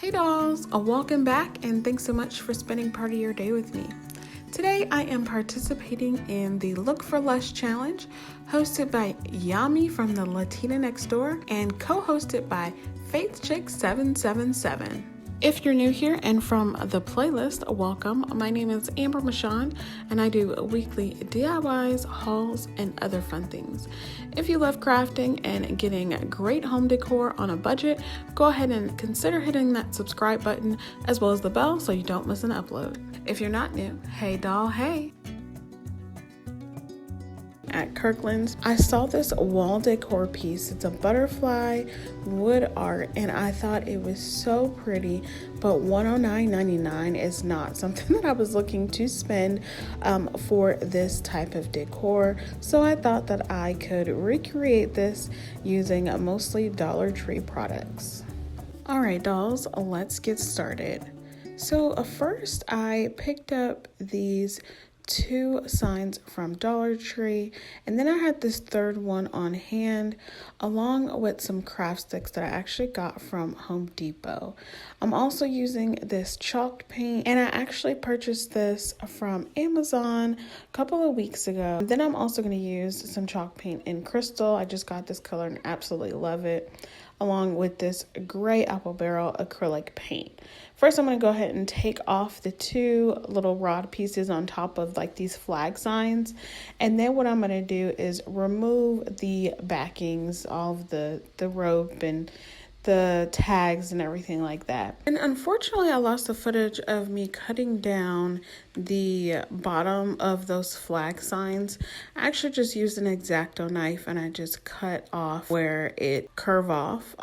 Hey dolls, welcome back and thanks so much for spending part of your day with me. Today I am participating in the Look for Lush challenge hosted by Yami from the Latina next door and co-hosted by FaithChick777. If you're new here and from the playlist, welcome. My name is Amber Michawn and I do weekly DIYs, hauls, and other fun things. If you love crafting and getting great home decor on a budget, go ahead and consider hitting that subscribe button as well as the bell so you don't miss an upload. If you're not new, hey doll, hey! At Kirklands, I saw this wall decor piece. It's a butterfly wood art and I thought it was so pretty, but $109.99 is not something that I was looking to spend for this type of decor. So I thought that I could recreate this using mostly Dollar Tree products. All right, dolls, let's get started. So first I picked up these two signs from Dollar Tree, and then I had this third one on hand along with some craft sticks that I actually got from Home Depot. I'm also using this chalk paint, and I actually purchased this from Amazon a couple of weeks ago. Then I'm also going to use some chalk paint in crystal. I just got this color and absolutely love it, along with this gray apple barrel acrylic paint. First, I'm going to go ahead and take off the two little rod pieces on top of like these flag signs. And then what I'm going to do is remove the backings, all of the rope and the tags and everything like that. And unfortunately, I lost the footage of me cutting down the bottom of those flag signs. I actually just used an X-Acto knife and I just cut off where it curved off,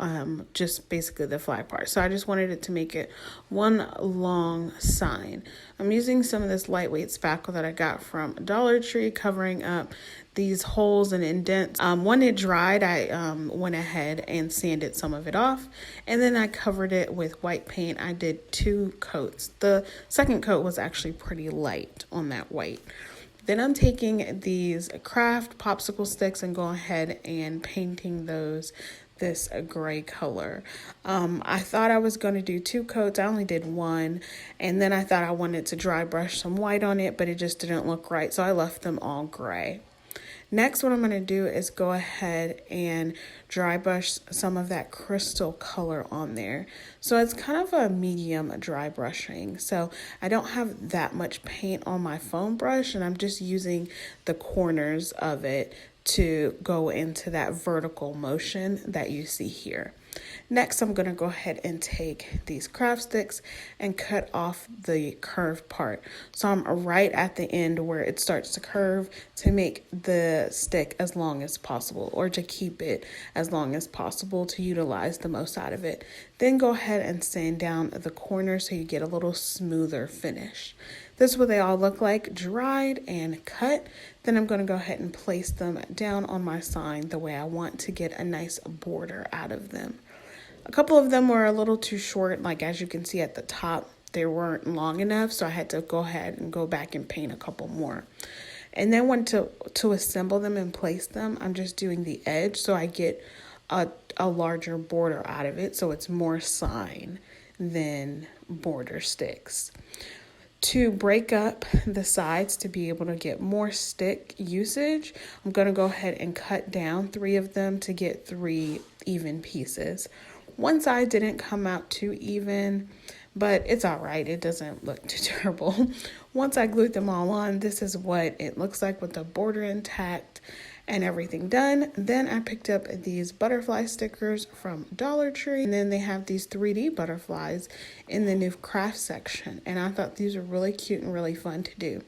just basically the flag part. So I just wanted it to make it one long sign. I'm using some of this lightweight spackle that I got from Dollar Tree, covering up these holes and indents. When it dried, I went ahead and sanded some of it off, and then I covered it with white paint. I did 2 coats. The second coat was actually pretty light on that white. Then I'm taking these craft popsicle sticks and going ahead and painting those this gray color. I thought I was going to do 2 coats. I only did 1, and then I thought I wanted to dry brush some white on it, but it just didn't look right, so I left them all gray. Next, what I'm going to do is go ahead and dry brush some of that crystal color on there. So it's kind of a medium dry brushing. So I don't have that much paint on my foam brush, and I'm just using the corners of it to go into that vertical motion that you see here. Next, I'm going to go ahead and take these craft sticks and cut off the curved part. So I'm right at the end where it starts to curve to make the stick as long as possible, or to keep it as long as possible to utilize the most out of it. Then go ahead and sand down the corners so you get a little smoother finish. This is what they all look like, dried and cut. Then I'm going to go ahead and place them down on my sign the way I want to get a nice border out of them. A couple of them were a little too short, like as you can see at the top, they weren't long enough, so I had to go ahead and go back and paint a couple more. And then when to assemble them and place them, I'm just doing the edge so I get a larger border out of it, so it's more sign than border sticks. To break up the sides to be able to get more stick usage, I'm going to go ahead and cut down 3 of them to get 3 even pieces. One side didn't come out too even, but it's all right. It doesn't look too terrible. Once I glued them all on, this is what it looks like with the border intact and everything done. Then I picked up these butterfly stickers from Dollar Tree, and then they have these 3D butterflies in the new craft section, and I thought these were really cute and really fun to do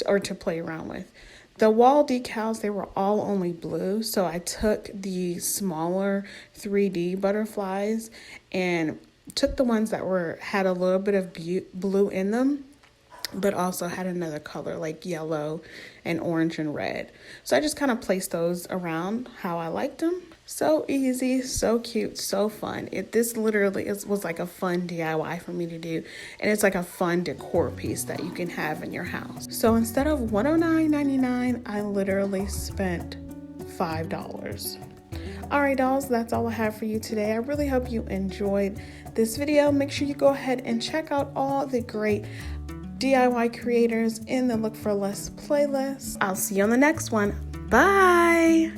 or to play around with. The wall decals, they were all only blue, so I took the smaller 3D butterflies and took the ones that had a little bit of blue in them, but also had another color like yellow and orange and red. So I just kind of placed those around how I liked them. So easy, so cute, so fun. This literally was like a fun DIY for me to do, and it's like a fun decor piece that you can have in your house. So instead of $109.99, I literally spent $5. Alright dolls, that's all I have for you today. I really hope you enjoyed this video. Make sure you go ahead and check out all the great DIY creators in the Look for Less playlist. I'll see you on the next one. Bye!